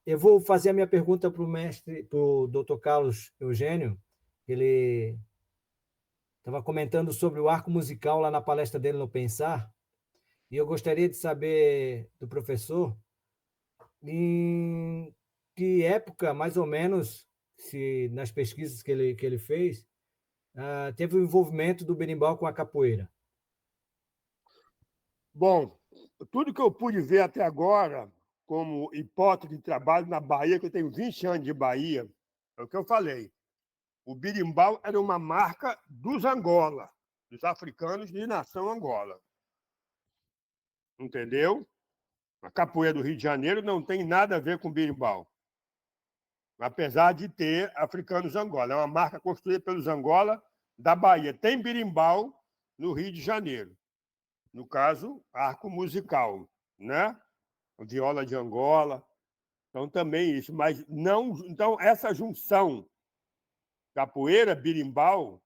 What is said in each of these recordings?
Eu vou fazer a minha pergunta para o mestre, para o doutor Carlos Eugênio. Ele estava comentando sobre o arco musical lá na palestra dele no Pensar, e eu gostaria de saber do professor em que época, mais ou menos, se nas pesquisas que ele fez, teve o envolvimento do berimbau com a capoeira. Bom, tudo que eu pude ver até agora, como hipótese de trabalho na Bahia, que eu tenho 20 anos de Bahia, é o que eu falei. O birimbau era uma marca dos Angola, dos africanos de nação Angola. Entendeu? A capoeira do Rio de Janeiro não tem nada a ver com birimbau, apesar de ter africanos Angola. É uma marca construída pelos Angola da Bahia. Tem birimbau no Rio de Janeiro. No caso, arco musical, né? Viola de Angola. Então, também isso. Mas não. Então, essa junção capoeira, birimbau,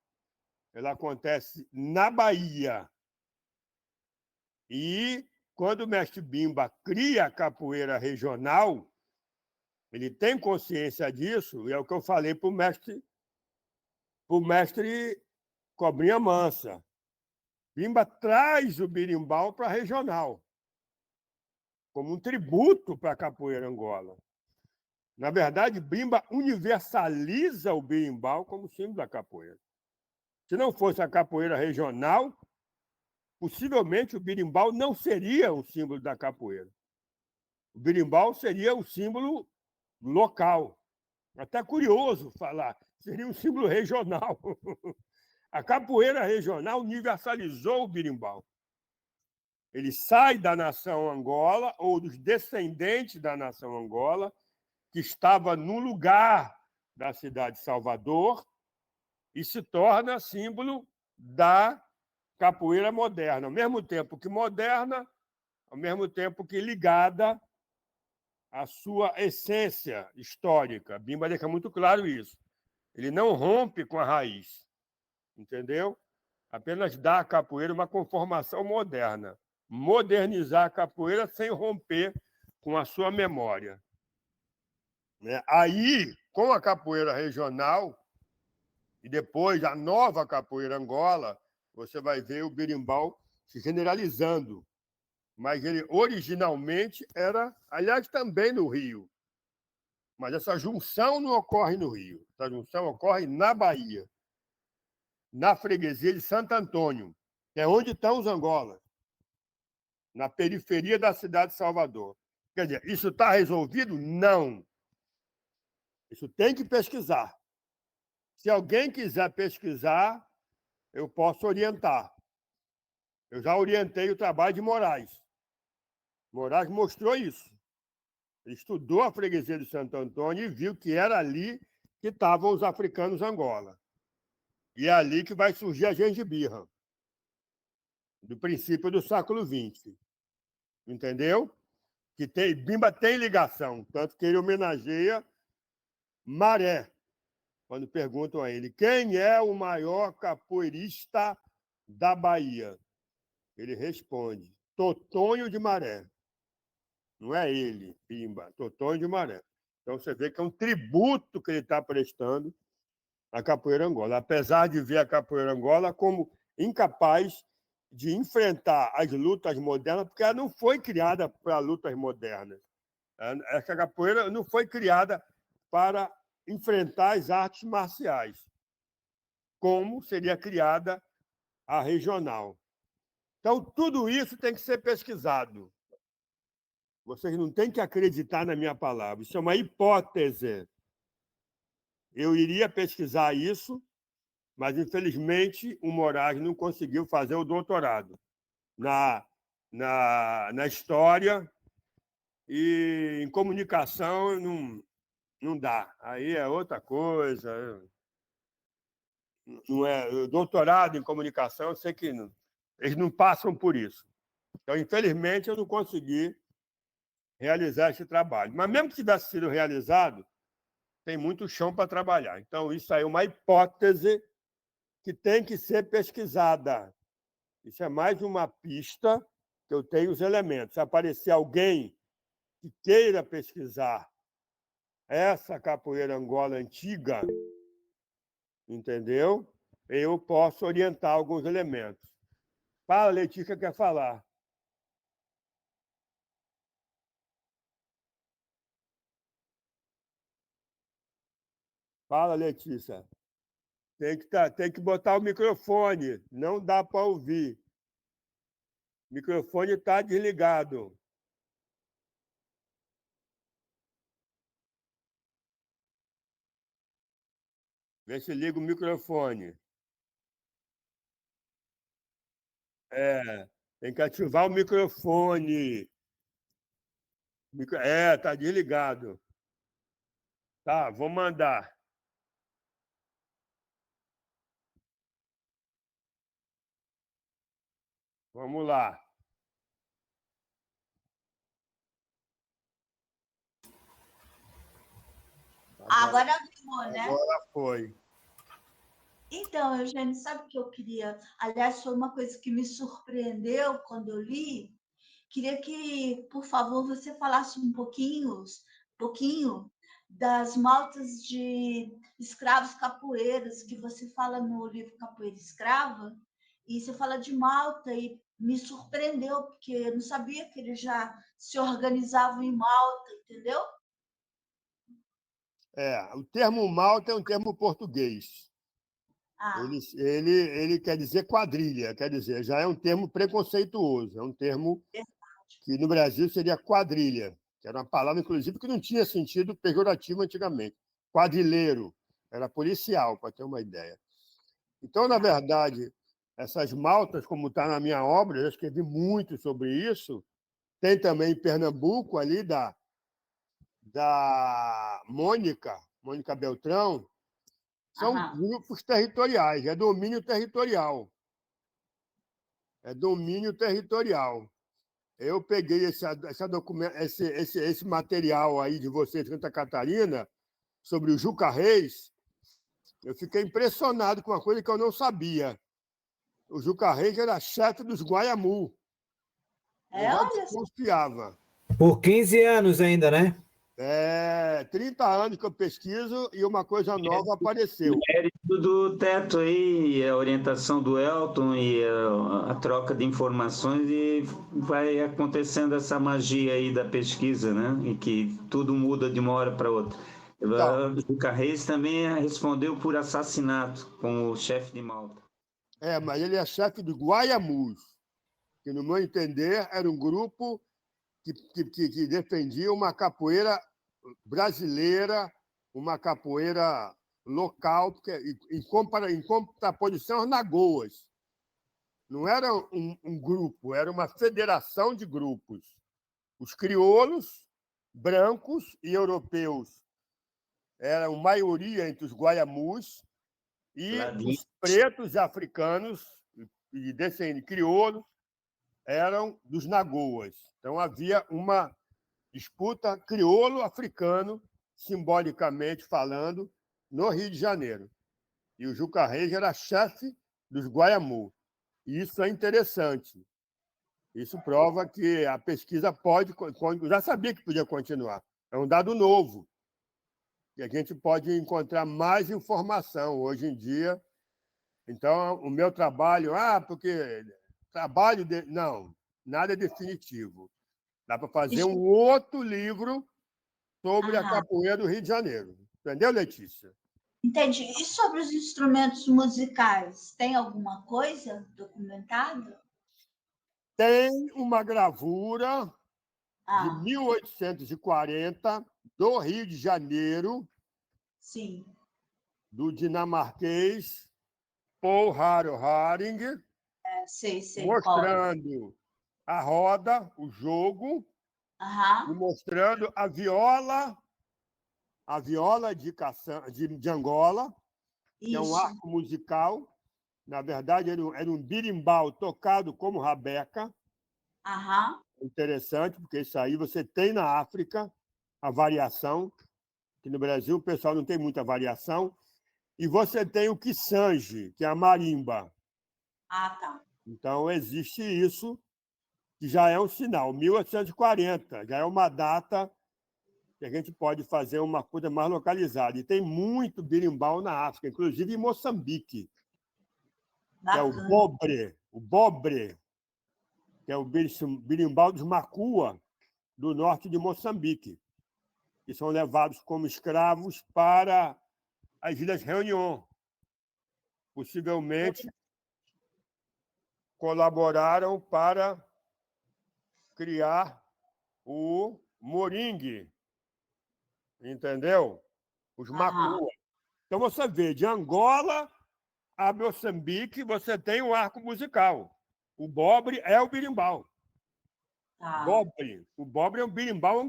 ela acontece na Bahia. E quando o mestre Bimba cria a capoeira regional, ele tem consciência disso, e é o que eu falei para o mestre Cobrinha Mansa. Bimba traz o birimbau para a regional, como um tributo para a capoeira Angola. Na verdade, Bimba universaliza o birimbau como símbolo da capoeira. Se não fosse a capoeira regional, possivelmente o birimbau não seria um símbolo da capoeira. O birimbau seria um símbolo local. Até curioso falar, seria um símbolo regional. A capoeira regional universalizou o birimbau. Ele sai da nação Angola, ou dos descendentes da nação Angola, que estava no lugar da cidade de Salvador, e se torna símbolo da capoeira moderna. Ao mesmo tempo que moderna, ao mesmo tempo que ligada à sua essência histórica. Bimba deixa muito claro isso. Ele não rompe com a raiz, entendeu? Apenas dá à capoeira uma conformação moderna. Modernizar a capoeira sem romper com a sua memória. Aí, com a capoeira regional, e depois a nova capoeira Angola, você vai ver o berimbau se generalizando. Mas ele originalmente era, aliás, também no Rio. Mas essa junção não ocorre no Rio. Essa junção ocorre na Bahia, na freguesia de Santo Antônio, que é onde estão os Angolas, na periferia da cidade de Salvador. Quer dizer, isso está resolvido? Não. Isso tem que pesquisar. Se alguém quiser pesquisar, eu posso orientar. Eu já orientei o trabalho de Moraes. Moraes mostrou isso. Ele estudou a freguesia de Santo Antônio e viu que era ali que estavam os africanos Angola. E é ali que vai surgir a gengibirra, do princípio do século XX. Entendeu? Que tem, Bimba tem ligação, tanto que ele homenageia Maré, quando perguntam a ele quem é o maior capoeirista da Bahia. Ele responde, Totonho de Maré. Não é ele, Bimba, Totonho de Maré. Então você vê que é um tributo que ele está prestando à capoeira Angola, apesar de ver a capoeira Angola como incapaz de enfrentar as lutas modernas, porque ela não foi criada para lutas modernas. Essa capoeira não foi criada para enfrentar as artes marciais, como seria criada a regional. Então, tudo isso tem que ser pesquisado. Vocês não têm que acreditar na minha palavra. Isso é uma hipótese. Eu iria pesquisar isso, mas, infelizmente, o Moraes não conseguiu fazer o doutorado na história e em comunicação não dá. Aí é outra coisa. Não é, doutorado em comunicação, eu sei que não, eles não passam por isso. Então, infelizmente, eu não consegui realizar esse trabalho. Mas mesmo que tivesse sido realizado, tem muito chão para trabalhar. Então, isso aí é uma hipótese que tem que ser pesquisada. Isso é mais uma pista que eu tenho os elementos. Se aparecer alguém que queira pesquisar essa capoeira Angola antiga, entendeu? Eu posso orientar alguns elementos. Fala, Letícia, quer falar? Fala, Letícia. Tem que botar o microfone, não dá para ouvir. O microfone está desligado. Vê se liga o microfone. É, tem que ativar o microfone. Tá desligado. Tá, vou mandar. Vamos lá. Agora abriu, né? Agora foi. Então, Eugênio, sabe o que eu queria? Aliás, foi uma coisa que me surpreendeu quando eu li. Queria que, por favor, você falasse um pouquinho das maltas de escravos capoeiras que você fala no livro Capoeira Escrava. E você fala de Malta e me surpreendeu, porque eu não sabia que eles já se organizavam em Malta, entendeu? O termo malta é um termo português. Ah, Ele quer dizer quadrilha, quer dizer, já é um termo preconceituoso, é um termo que no Brasil seria quadrilha, que era uma palavra, inclusive, que não tinha sentido pejorativo antigamente. Quadrilheiro, era policial, para ter uma ideia. Então, na verdade, essas maltas, como está na minha obra, eu já escrevi muito sobre isso, tem também em Pernambuco, ali da Mônica Beltrão, são grupos territoriais, é domínio territorial. É domínio territorial. Eu peguei esse material aí de vocês de Santa Catarina sobre o Juca Reis. Eu fiquei impressionado com uma coisa que eu não sabia. O Juca Reis era chefe dos Guaiamu. Eu já olha só. desconfiava. Por 15 anos ainda, né? 30 anos que eu pesquiso e uma coisa nova apareceu. Mérito do Teto aí, a orientação do Elton e a troca de informações, e vai acontecendo essa magia aí da pesquisa, né? E que tudo muda de uma hora para outra. Então, O Juca Reis também respondeu por assassinato com o chefe de Malta. mas ele é chefe dos Guaiamus, que, no meu entender, era um grupo que defendia uma capoeira brasileira, uma capoeira local, porque em contraposição às Nagoas. Não era um grupo, era uma federação de grupos. Os crioulos, brancos e europeus eram maioria entre os Guaiamus, e os pretos africanos e descendentes crioulos eram dos Nagoas. Então havia uma disputa crioulo-africano, simbolicamente falando, no Rio de Janeiro. E o Juca Reis era chefe dos Guaiamu. E isso é interessante. Isso prova que a pesquisa pode... Eu já sabia que podia continuar. É um dado novo. E a gente pode encontrar mais informação hoje em dia. Então, o meu trabalho... porque trabalho... Não, nada é definitivo. Dá para fazer um outro livro sobre a capoeira do Rio de Janeiro. Entendeu, Letícia? Entendi. E sobre os instrumentos musicais, tem alguma coisa documentada? Tem uma gravura de 1840 do Rio de Janeiro, sim, do dinamarquês Paul Haro Haring, sei, mostrando a roda, o jogo, e mostrando a viola de Angola, que é um arco musical. Na verdade, era um birimbau tocado como rabeca. Interessante, porque isso aí você tem na África a variação, que no Brasil o pessoal não tem muita variação. E você tem o quisange, que é a marimba. Tá. Então, existe isso, que já é um sinal. 1840, já é uma data que a gente pode fazer uma coisa mais localizada. E tem muito berimbau na África, inclusive em Moçambique, que é o bobre, que é o berimbau dos Macua, do norte de Moçambique, que são levados como escravos para as Ilhas Réunion. Possivelmente colaboraram para criar o moringue, entendeu? Os Macua. Então, você vê, de Angola a Moçambique, você tem o arco musical. O bobre é o berimbau. O bobre é um berimbau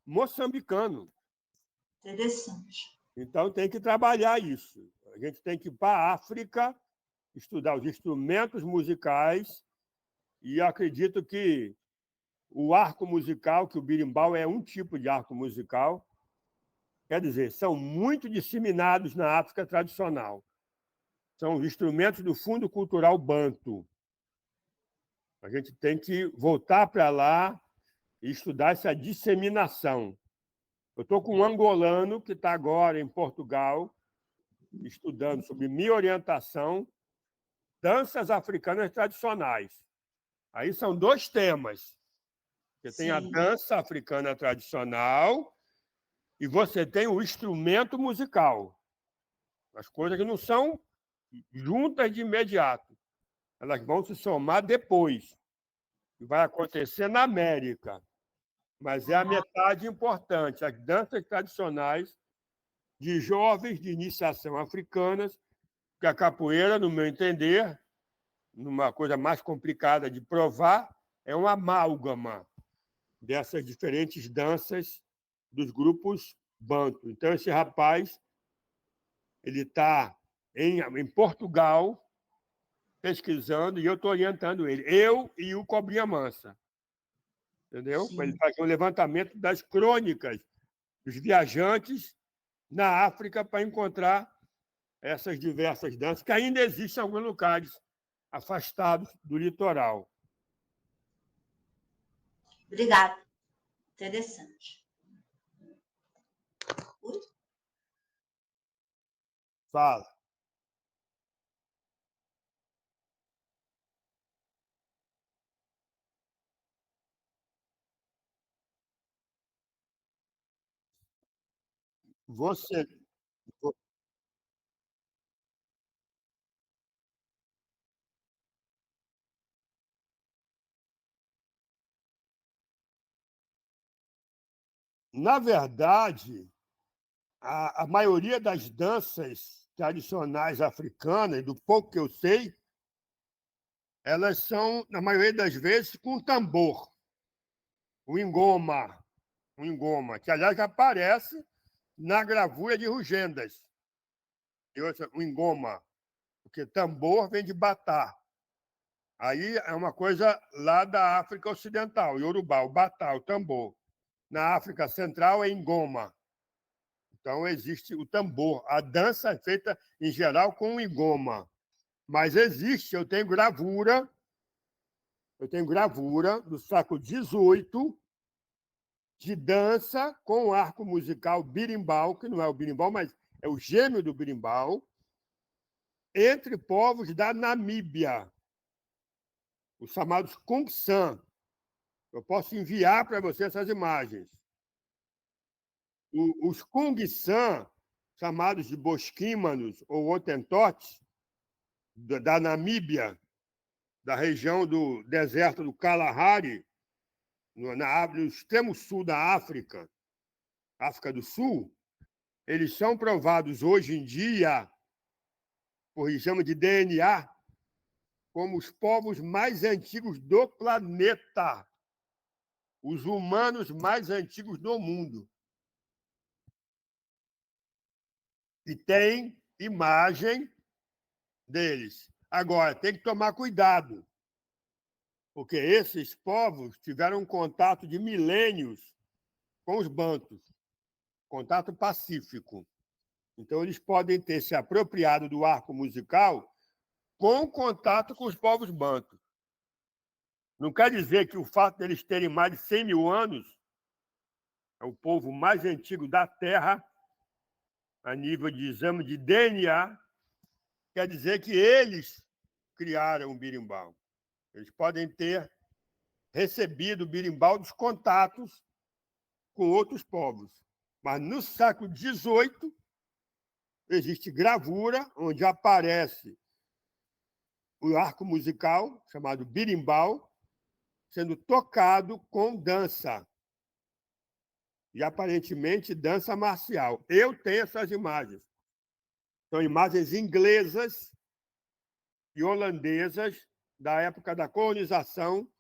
moçambicano. Interessante. Então, tem que trabalhar isso. A gente tem que ir para a África, estudar os instrumentos musicais, e acredito que o arco musical, que o berimbau é um tipo de arco musical, quer dizer, são muito disseminados na África tradicional. São os instrumentos do Fundo Cultural Banto. A gente tem que voltar para lá e estudar essa disseminação. Eu estou com um angolano que está agora em Portugal, estudando sobre minha orientação, danças africanas tradicionais. Aí são 2 temas. Você tem a dança africana tradicional e você tem o instrumento musical. As coisas que não são juntas de imediato. Elas vão se somar depois. Vai acontecer na América. Mas é a metade importante. As danças tradicionais de jovens de iniciação africanas, que a capoeira, no meu entender, numa coisa mais complicada de provar, é uma amálgama dessas diferentes danças dos grupos banto. Então, esse rapaz ele está em Portugal pesquisando e eu estou orientando ele. Eu e o Cobrinha Mansa. Entendeu? Para ele fazer um levantamento das crônicas dos viajantes na África para encontrar essas diversas danças, que ainda existem em alguns lugares afastados do litoral. Obrigada. Interessante. Fala. Você. Na verdade, a maioria das danças tradicionais africanas, do pouco que eu sei, elas são, na maioria das vezes, com tambor. O ngoma, que, aliás, aparece na gravura de Rugendas. O ngoma, porque tambor vem de batá. Aí é uma coisa lá da África Ocidental, Yorubá, o batá, o tambor. Na África Central é ngoma. Então, existe o tambor. A dança é feita, em geral, com o ngoma. Mas existe, eu tenho gravura do século XVIII de dança com arco musical birimbau, que não é o birimbau, mas é o gêmeo do birimbau, entre povos da Namíbia, os chamados Kung San. Eu posso enviar para você essas imagens. Os Kung San, chamados de bosquímanos ou otentotes, da Namíbia, da região do deserto do Kalahari, no extremo sul da África, África do Sul, eles são provados hoje em dia, por exame de DNA, como os povos mais antigos do planeta, os humanos mais antigos do mundo. E tem imagem deles. Agora, tem que tomar cuidado, porque esses povos tiveram um contato de milênios com os bantus, contato pacífico. Então, eles podem ter se apropriado do arco musical com contato com os povos bantus. Não quer dizer que o fato deles terem mais de 100 mil anos É o povo mais antigo da Terra, a nível de exame de DNA. Quer dizer que eles criaram o berimbau. Eles podem ter recebido o berimbau dos contatos com outros povos. Mas no século XVIII, existe gravura, onde aparece o arco musical, chamado berimbau, sendo tocado com dança. E, aparentemente, dança marcial. Eu tenho essas imagens. São imagens inglesas e holandesas da época da colonização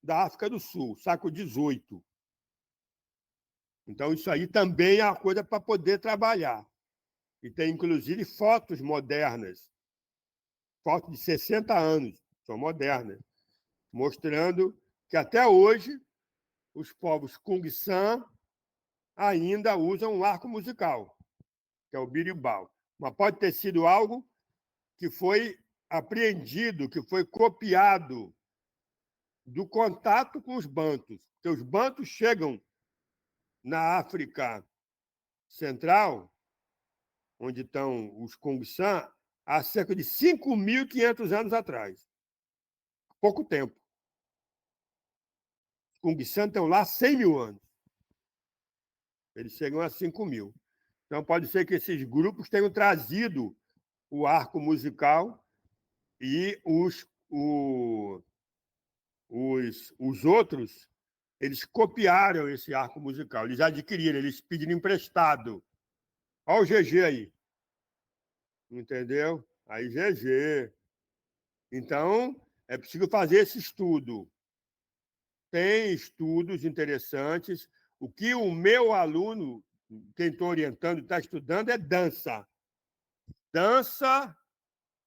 da África do Sul, século XVIII. Então, isso aí também é uma coisa para poder trabalhar. E tem, inclusive, fotos modernas, fotos de 60 anos, são modernas, mostrando que até hoje os povos Kung-san ainda usam um arco musical, que é o berimbau. Mas pode ter sido algo que foi apreendido, que foi copiado do contato com os bantus. Porque os bantus chegam na África Central, onde estão os Kung-san, há cerca de 5.500 anos atrás. Pouco tempo. Os Kung-san estão lá há 100 mil anos. Eles chegam a 5.000. Então, pode ser que esses grupos tenham trazido o arco musical e os outros, eles copiaram esse arco musical. Eles adquiriram, eles pediram emprestado. Olha o GG aí. Entendeu? Aí, GG. Então, é preciso fazer esse estudo. Tem estudos interessantes. O que o meu aluno, quem estou orientando, está estudando é dança. Dança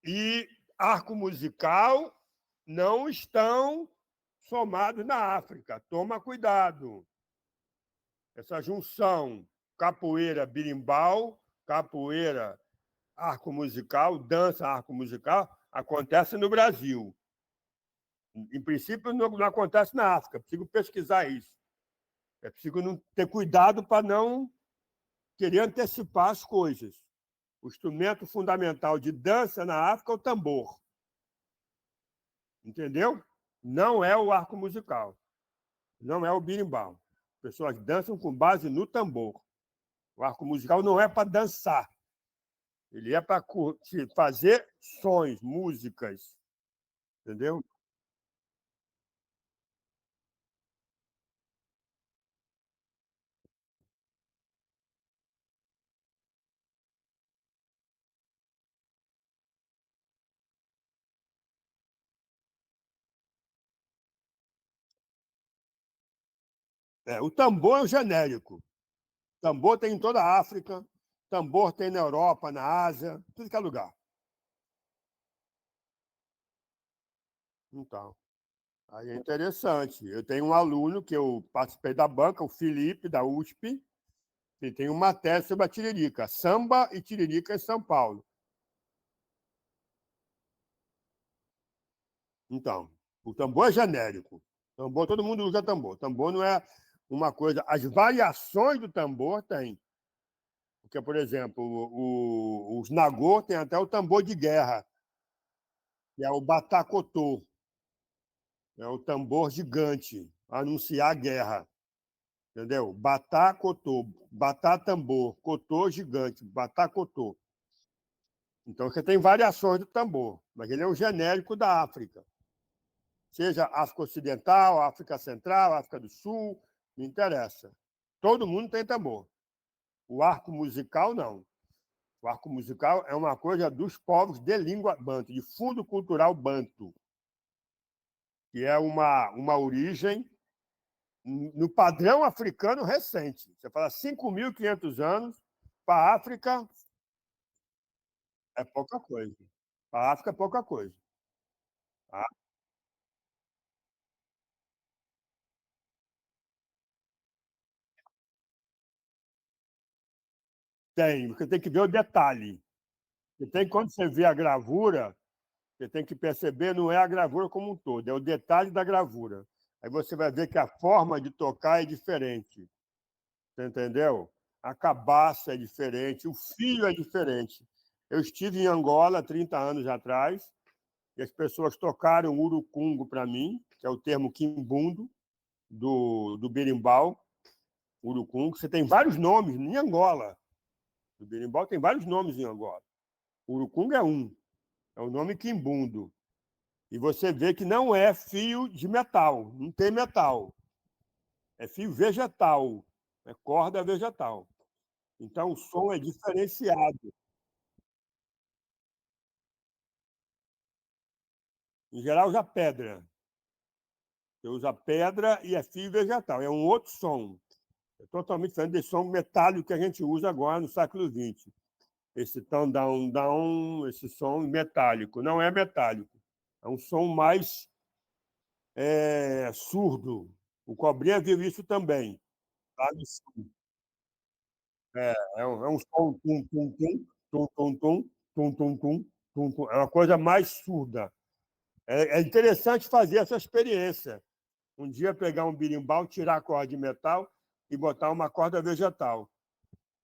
e arco musical não estão somados na África. Toma cuidado. Essa junção capoeira berimbau, capoeira arco musical, dança arco musical, acontece no Brasil. Em princípio, não acontece na África. É preciso pesquisar isso. É preciso não ter cuidado para não querer antecipar as coisas. O instrumento fundamental de dança na África é o tambor. Entendeu? Não é o arco musical. Não é o berimbau. As pessoas dançam com base no tambor. O arco musical não é para dançar. Ele é para fazer sons, músicas. Entendeu? O tambor é o genérico. Tambor tem em toda a África, tambor tem na Europa, na Ásia, tudo que é lugar. Então, aí é interessante. Eu tenho um aluno que eu participei da banca, o Felipe, da USP, que tem uma tese sobre a tiririca, samba e tiririca em São Paulo. Então, o tambor é genérico. Tambor, todo mundo usa tambor. Tambor não é uma coisa... As variações do tambor tem. Porque, por exemplo, os Nagô têm até o tambor de guerra, que é o batacotô. É o tambor gigante, anunciar a guerra. Entendeu? Batacotô, batá-tambor, cotô gigante, batacotô. Então, você tem variações do tambor, mas ele é um genérico da África. Seja África Ocidental, África Central, África do Sul, não interessa. Todo mundo tem tambor. O arco musical, não. O arco musical é uma coisa dos povos de língua banto, de fundo cultural banto, que é uma origem no padrão africano recente. Você fala 5.500 anos, para a África é pouca coisa. Para a África é pouca coisa. Tá? Tem, você tem que ver o detalhe. Quando você vê a gravura, você tem que perceber, não é a gravura como um todo, é o detalhe da gravura. Aí você vai ver que a forma de tocar é diferente. Você entendeu? A cabaça é diferente, o fio é diferente. Eu estive em Angola 30 anos atrás e as pessoas tocaram urucungo para mim, que é o termo quimbundo do berimbau, urucungo. Você tem vários nomes em Angola. O berimbau tem vários nomes em Angola. O urucungo é um, é o nome quimbundo. E você vê que não é fio de metal, não tem metal. É fio vegetal, é corda vegetal. Então, o som é diferenciado. Em geral, usa pedra. Você usa pedra e é fio vegetal. É um outro som. É totalmente diferente desse som metálico que a gente usa agora no século XX. Esse down, esse som metálico. Não é metálico. É um som mais surdo. O Cobrinha viu isso também. Lá no sul. É um som tum-tum-tum, tum-tum-tum, tum-tum-tum, tum-tum. É uma coisa mais surda. É interessante fazer essa experiência. Um dia pegar um berimbau, tirar a corda de metal e botar uma corda vegetal.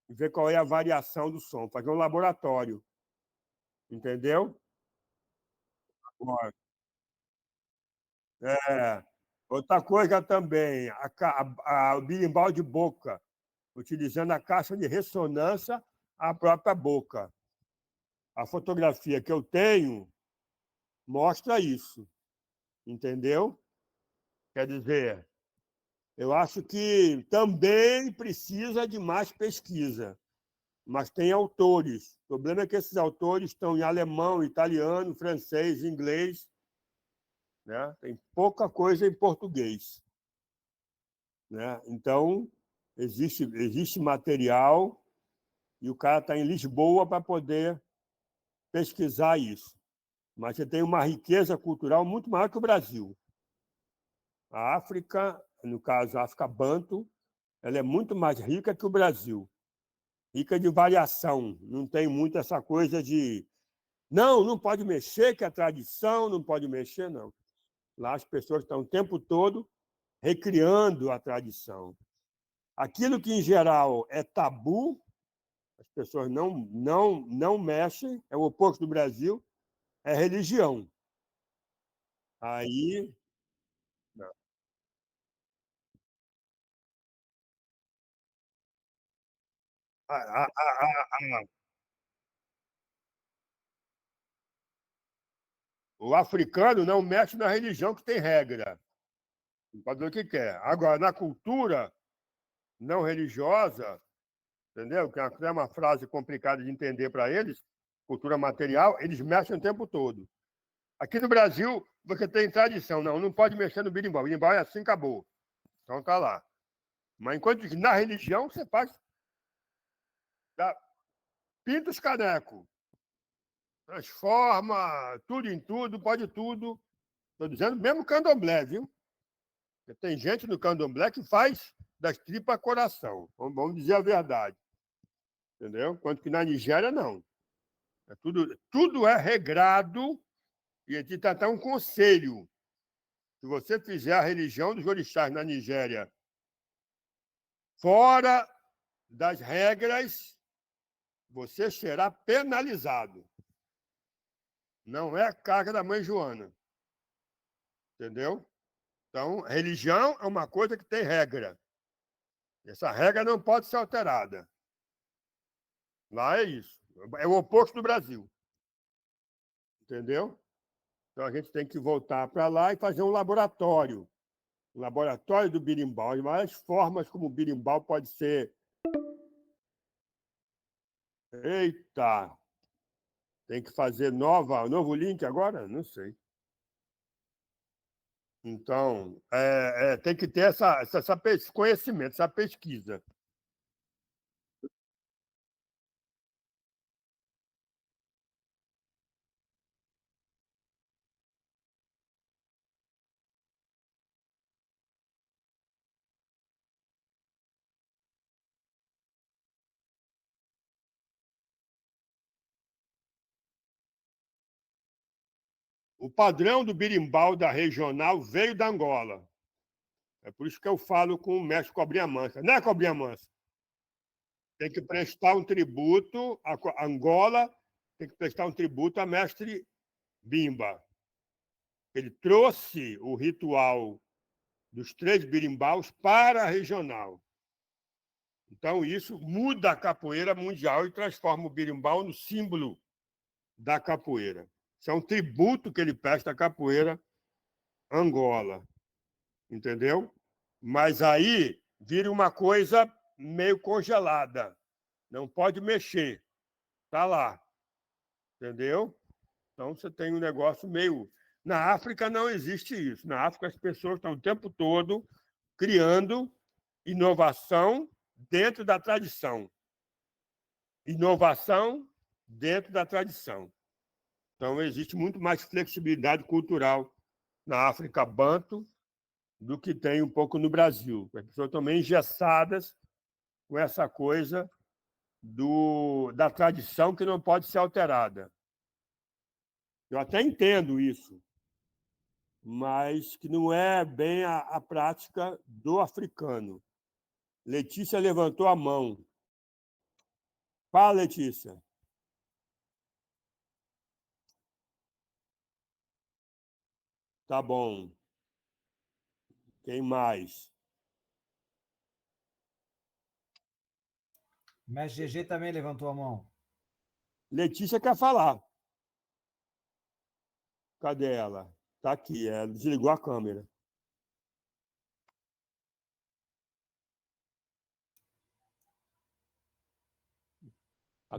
E ver qual é a variação do som. Fazer um laboratório. Entendeu? É. Outra coisa também, o berimbau de boca, utilizando a caixa de ressonância à própria boca. A fotografia que eu tenho mostra isso. Entendeu? Quer dizer, eu acho que também precisa de mais pesquisa, mas tem autores. O problema é que esses autores estão em alemão, italiano, francês, inglês, né? Tem pouca coisa em português, né? Então, existe material e o cara está em Lisboa para poder pesquisar isso. Mas você tem uma riqueza cultural muito maior que o Brasil. A África, no caso, a África Banto, ela é muito mais rica que o Brasil. Rica de variação. Não tem muito essa coisa de não pode mexer, que é tradição, não pode mexer, não. Lá as pessoas estão o tempo todo recriando a tradição. Aquilo que, em geral, é tabu, as pessoas não mexem, é o oposto do Brasil, é religião. Aí. Não. A, a, a, o africano não mexe na religião que tem regra. Não pode ver o que quer. Agora, na cultura não religiosa, entendeu? Que é uma frase complicada de entender para eles, cultura material, eles mexem o tempo todo. Aqui no Brasil, você tem tradição. Não pode mexer no berimbau. O berimbau é assim, acabou. Então tá lá. Mas enquanto que na religião, você faz. Pinta os canecos. Transforma tudo em tudo, pode tudo. Estou dizendo mesmo candomblé, viu? Porque tem gente no candomblé que faz das tripas coração. Vamos dizer a verdade. Entendeu? Enquanto que na Nigéria, não. Tudo é regrado e existe até um conselho. Se você fizer a religião dos orixás na Nigéria fora das regras, você será penalizado. Não é a carga da mãe Joana. Entendeu? Então, religião é uma coisa que tem regra. Essa regra não pode ser alterada. Lá é isso. É o oposto do Brasil. Entendeu? Então, a gente tem que voltar para lá e fazer um laboratório. Um laboratório do berimbau. As várias formas como o berimbau pode ser. Eita! Tem que fazer novo link agora? Não sei. Então, tem que ter esse conhecimento, essa pesquisa. O padrão do berimbau da regional veio da Angola. É por isso que eu falo com o mestre Cobrinha Mansa. Não é Cobrinha Mansa? tem que prestar um tributo, a Angola tem que prestar um tributo a mestre Bimba. Ele trouxe o ritual dos 3 birimbaus para a regional. Então, isso muda a capoeira mundial e transforma o birimbau no símbolo da capoeira. Isso é um tributo que ele presta à capoeira Angola. Entendeu? Mas aí vira uma coisa meio congelada. Não pode mexer. Está lá. Entendeu? Então, você tem um negócio meio... Na África não existe isso. Na África, as pessoas estão o tempo todo criando inovação dentro da tradição. Inovação dentro da tradição. Então, existe muito mais flexibilidade cultural na África Banto do que tem um pouco no Brasil. As pessoas estão meio engessadas com essa coisa da tradição que não pode ser alterada. Eu até entendo isso, mas que não é bem a prática do africano. Letícia levantou a mão. Fala, Letícia. Tá bom. Quem mais? Mestre GG também levantou a mão. Letícia quer falar. Cadê ela? Está aqui, ela desligou a câmera.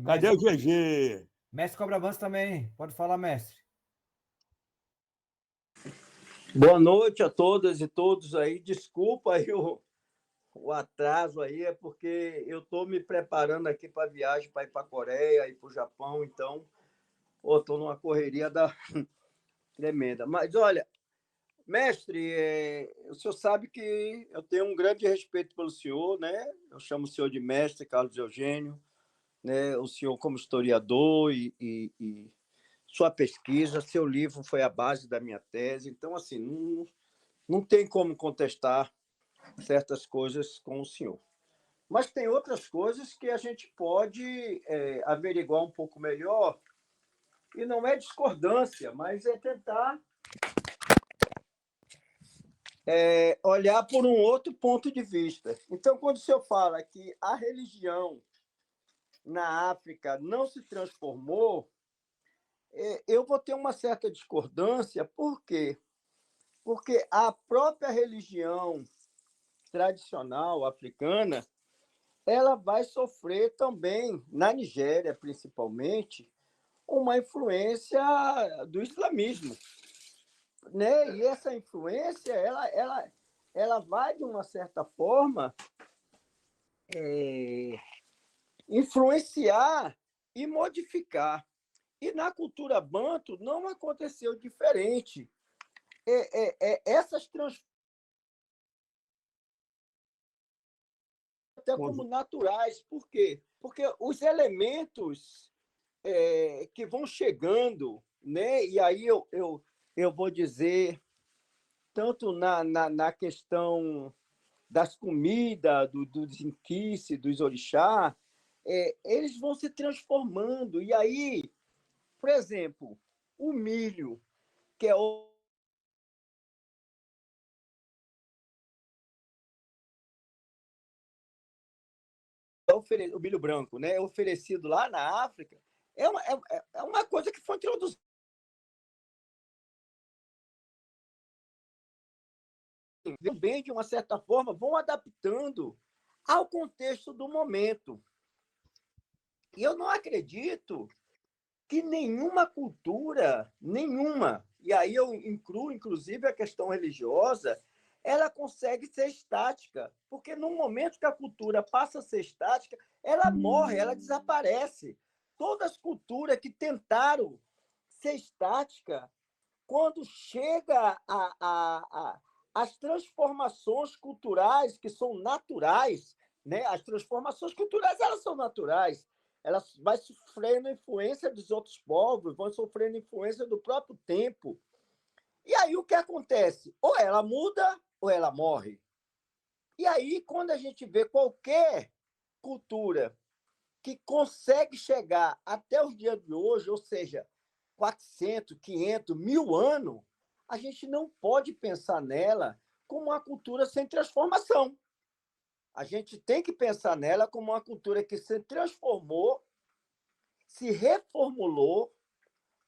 Cadê o GG? Mestre Cobra Manso também. Pode falar, mestre. Boa noite a todas e todos aí. Desculpa aí o atraso aí, é porque eu estou me preparando aqui para a viagem para ir para a Coreia e para o Japão, então estou numa correria tremenda. Mas, olha, mestre, o senhor sabe que eu tenho um grande respeito pelo senhor, né? Eu chamo o senhor de mestre Carlos Eugênio, né? O senhor como historiador e sua pesquisa, seu livro foi a base da minha tese, então, assim, não tem como contestar certas coisas com o senhor. Mas tem outras coisas que a gente pode averiguar um pouco melhor, e não é discordância, mas é tentar olhar por um outro ponto de vista. Então, quando o senhor fala que a religião na África não se transformou, eu vou ter uma certa discordância. Por quê? Porque a própria religião tradicional africana ela vai sofrer também, na Nigéria principalmente, uma influência do islamismo, né? E essa influência ela vai, de uma certa forma, influenciar e modificar. E na cultura banto não aconteceu diferente. Essas transformações até como naturais. Por quê? Porque os elementos que vão chegando, né? E aí eu vou dizer, tanto na questão das comidas, dos inquices, dos orixá, eles vão se transformando. E aí, por exemplo, o milho, que é o milho branco, né? Oferecido lá na África, é uma coisa que foi introduzida bem, de uma certa forma, vão adaptando ao contexto do momento. E eu não acredito que nenhuma cultura, e aí eu incluo, inclusive, a questão religiosa, ela consegue ser estática, porque no momento que a cultura passa a ser estática, ela morre, ela desaparece. Todas as culturas que tentaram ser estática, quando chega as transformações culturais que são naturais, né? As transformações culturais elas são naturais, elas vão sofrendo influência dos outros povos, vão sofrendo influência do próprio tempo. E aí o que acontece? Ou ela muda ou ela morre. E aí, quando a gente vê qualquer cultura que consegue chegar até os dias de hoje, ou seja, 400, 500, 1000 anos, a gente não pode pensar nela como uma cultura sem transformação. A gente tem que pensar nela como uma cultura que se transformou, se reformulou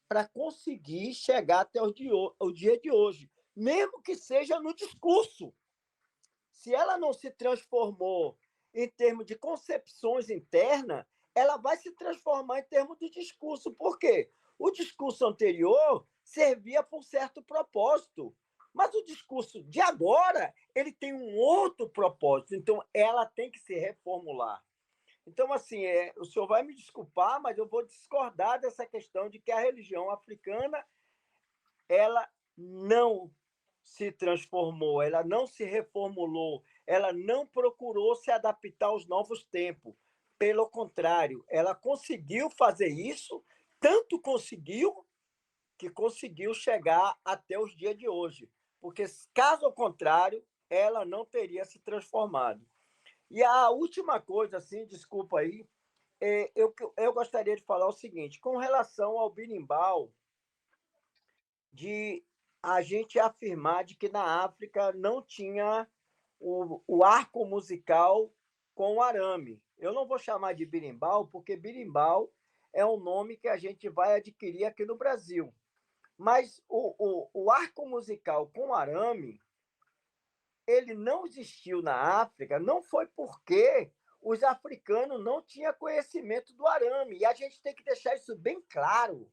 para conseguir chegar até o dia de hoje, mesmo que seja no discurso. Se ela não se transformou em termos de concepções internas, ela vai se transformar em termos de discurso. Por quê? O discurso anterior servia para um certo propósito, mas o discurso de agora ele tem um outro propósito, então ela tem que se reformular. Então, assim, o senhor vai me desculpar, mas eu vou discordar dessa questão de que a religião africana ela não se transformou, ela não se reformulou, ela não procurou se adaptar aos novos tempos. Pelo contrário, ela conseguiu fazer isso, tanto conseguiu que conseguiu chegar até os dias de hoje. Porque, caso contrário, ela não teria se transformado. E a última coisa, assim, desculpa aí, eu gostaria de falar o seguinte, com relação ao berimbau, de a gente afirmar de que na África não tinha o arco musical com arame. Eu não vou chamar de berimbau, porque berimbau é um nome que a gente vai adquirir aqui no Brasil. Mas o arco musical com arame, ele não existiu na África, não foi porque os africanos não tinham conhecimento do arame. E a gente tem que deixar isso bem claro,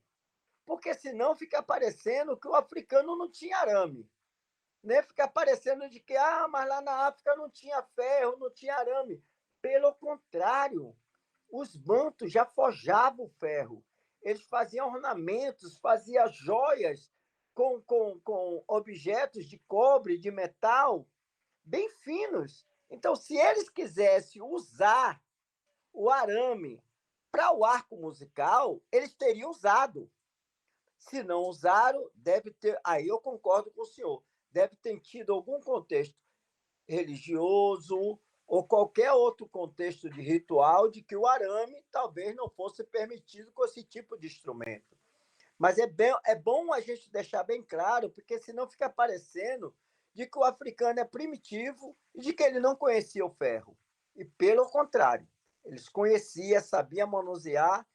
porque senão fica parecendo que o africano não tinha arame. Né? Fica parecendo de que, mas lá na África não tinha ferro, não tinha arame. Pelo contrário, os bantos já forjavam o ferro. Eles faziam ornamentos, faziam joias com objetos de cobre, de metal, bem finos. Então, se eles quisessem usar o arame para o arco musical, eles teriam usado. Se não usaram, deve ter. Aí eu concordo com o senhor. Deve ter tido algum contexto religioso ou qualquer outro contexto de ritual de que o arame talvez não fosse permitido com esse tipo de instrumento. Mas é bom a gente deixar bem claro, porque senão fica parecendo de que o africano é primitivo e de que ele não conhecia o ferro. E pelo contrário, eles conheciam, sabiam manusear,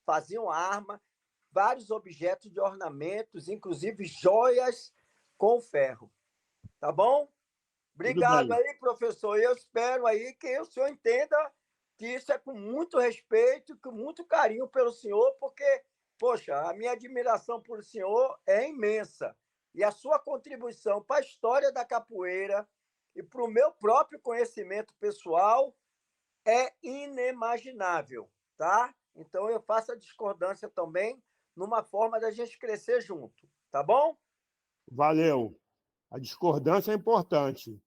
faziam arma, vários objetos de ornamentos, inclusive joias com ferro. Tá bom? Obrigado aí, professor. Eu espero aí que o senhor entenda que isso é com muito respeito, com muito carinho pelo senhor, porque, poxa, a minha admiração por o senhor é imensa. E a sua contribuição para a história da capoeira e para o meu próprio conhecimento pessoal é inimaginável, tá? Então, eu faço a discordância também numa forma da gente crescer junto, tá bom? Valeu. A discordância é importante.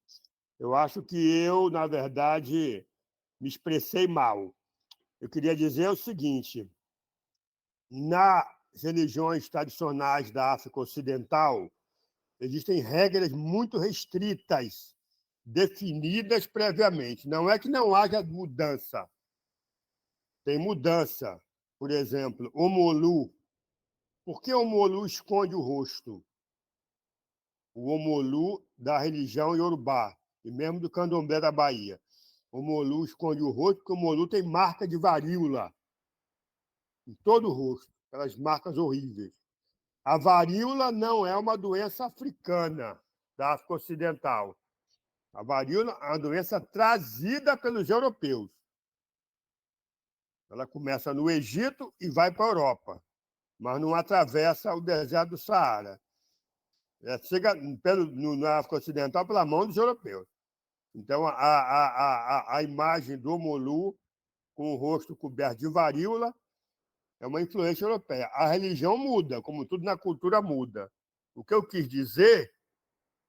Eu acho que eu, na verdade, me expressei mal. Eu queria dizer o seguinte: nas religiões tradicionais da África Ocidental, existem regras muito restritas, definidas previamente. Não é que não haja mudança. Tem mudança. Por exemplo, o Molu. Por que o Molu esconde o rosto? O Omolu da religião Yorubá, e mesmo do Candomblé da Bahia. O Molu esconde o rosto, porque o Molu tem marca de varíola em todo o rosto, aquelas marcas horríveis. A varíola não é uma doença africana, da África Ocidental. A varíola é uma doença trazida pelos europeus. Ela começa no Egito e vai para a Europa, mas não atravessa o deserto do Saara. Chega na África Ocidental pela mão dos europeus. Então, a imagem do Molu com o rosto coberto de varíola é uma influência europeia. A religião muda, como tudo na cultura muda. O que eu quis dizer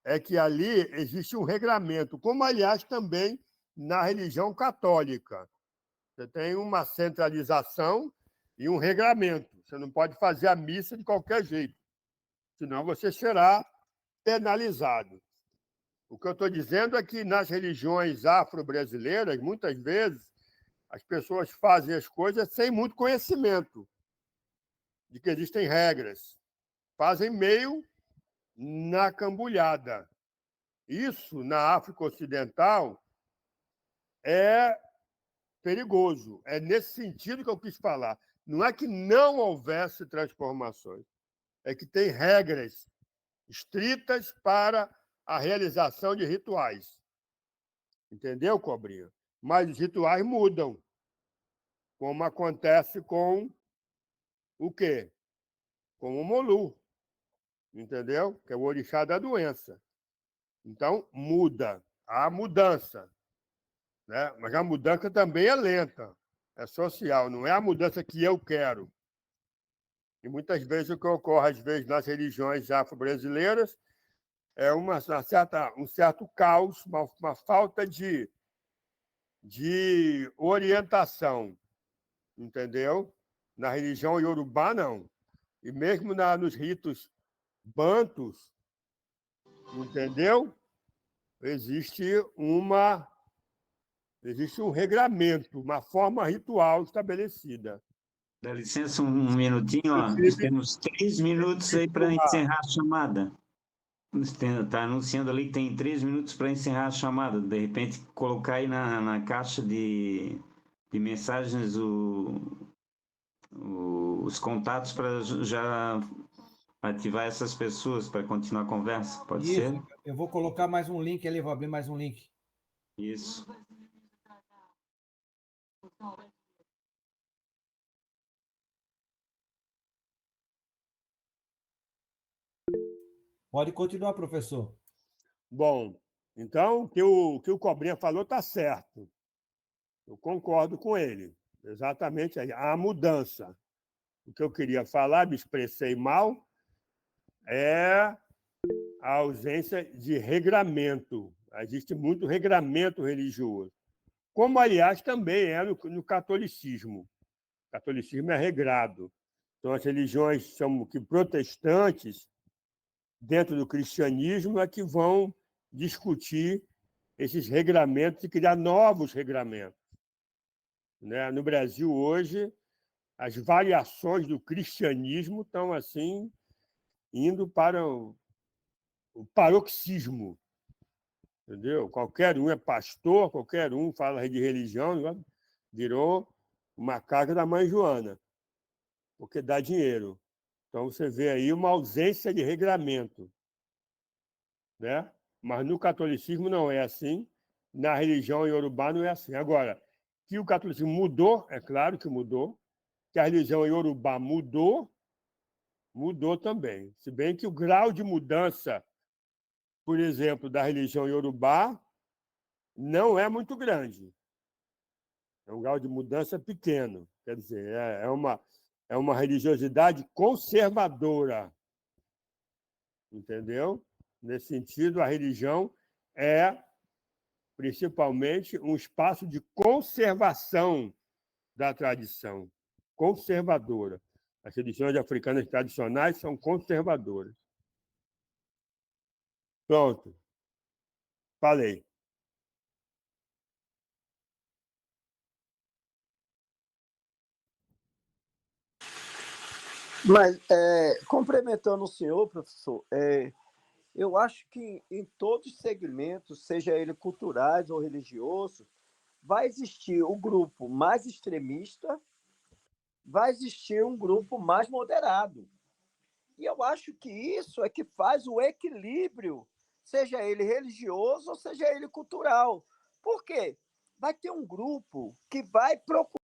é que ali existe um regramento, como, aliás, também na religião católica. Você tem uma centralização e um regramento. Você não pode fazer a missa de qualquer jeito, senão você será penalizado. O que eu estou dizendo é que nas religiões afro-brasileiras, muitas vezes, As pessoas fazem as coisas sem muito conhecimento de que existem regras. Fazem meio na cambulhada. Isso, na África Ocidental, é perigoso. É nesse sentido que eu quis falar. Não é que não houvesse transformações, é que tem regras estritas para a realização de rituais. Entendeu, Cobrinha? Mas os rituais mudam, como acontece com o quê? Com o Molu, entendeu? Que é o orixá da doença. Então, muda. Há mudança, né? Mas a mudança também é lenta, é social, não é a mudança que eu quero. E muitas vezes o que ocorre, às vezes, nas religiões afro-brasileiras é um certo caos, uma falta de orientação, entendeu? Na religião iorubá, não. E mesmo nos ritos bantus, entendeu? Existe um regramento, uma forma ritual estabelecida. Dá licença um minutinho, ó. Temos 3 minutos aí para encerrar a chamada. Está anunciando ali que tem 3 minutos para encerrar a chamada. De repente, colocar aí na caixa de mensagens os contatos para já ativar essas pessoas para continuar a conversa. Pode ser? Eu vou colocar mais um link ali, vou abrir mais um link. Isso. Pode continuar, professor. Bom, então, o que o Cobrinha falou está certo. Eu concordo com ele. Exatamente aí. A mudança. O que eu queria falar, me expressei mal, é a ausência de regramento. Existe muito regramento religioso. Como, aliás, também é no catolicismo. O catolicismo é regrado. Então, as religiões são protestantes, dentro do cristianismo, é que vão discutir esses regramentos e criar novos regramentos. Né? No Brasil, hoje, as variações do cristianismo estão assim indo para o paroxismo. Entendeu? Qualquer um é pastor, qualquer um fala de religião, virou uma casa da mãe Joana, porque dá dinheiro. Então, você vê aí uma ausência de regramento. Né? Mas no catolicismo não é assim, na religião iorubá não é assim. Agora, que o catolicismo mudou, é claro que mudou, que a religião iorubá mudou também. Se bem que o grau de mudança, por exemplo, da religião iorubá não é muito grande. É um grau de mudança pequeno. Quer dizer, é uma religiosidade conservadora. Entendeu? Nesse sentido, a religião é, principalmente, um espaço de conservação da tradição, conservadora. As religiões africanas tradicionais são conservadoras. Pronto. Falei. Mas, complementando o senhor, professor, eu acho que em todos os segmentos, seja ele culturais ou religiosos, vai existir o grupo mais extremista, vai existir um grupo mais moderado. E eu acho que isso é que faz o equilíbrio, seja ele religioso ou seja ele cultural. Por quê? Vai ter um grupo que vai procurar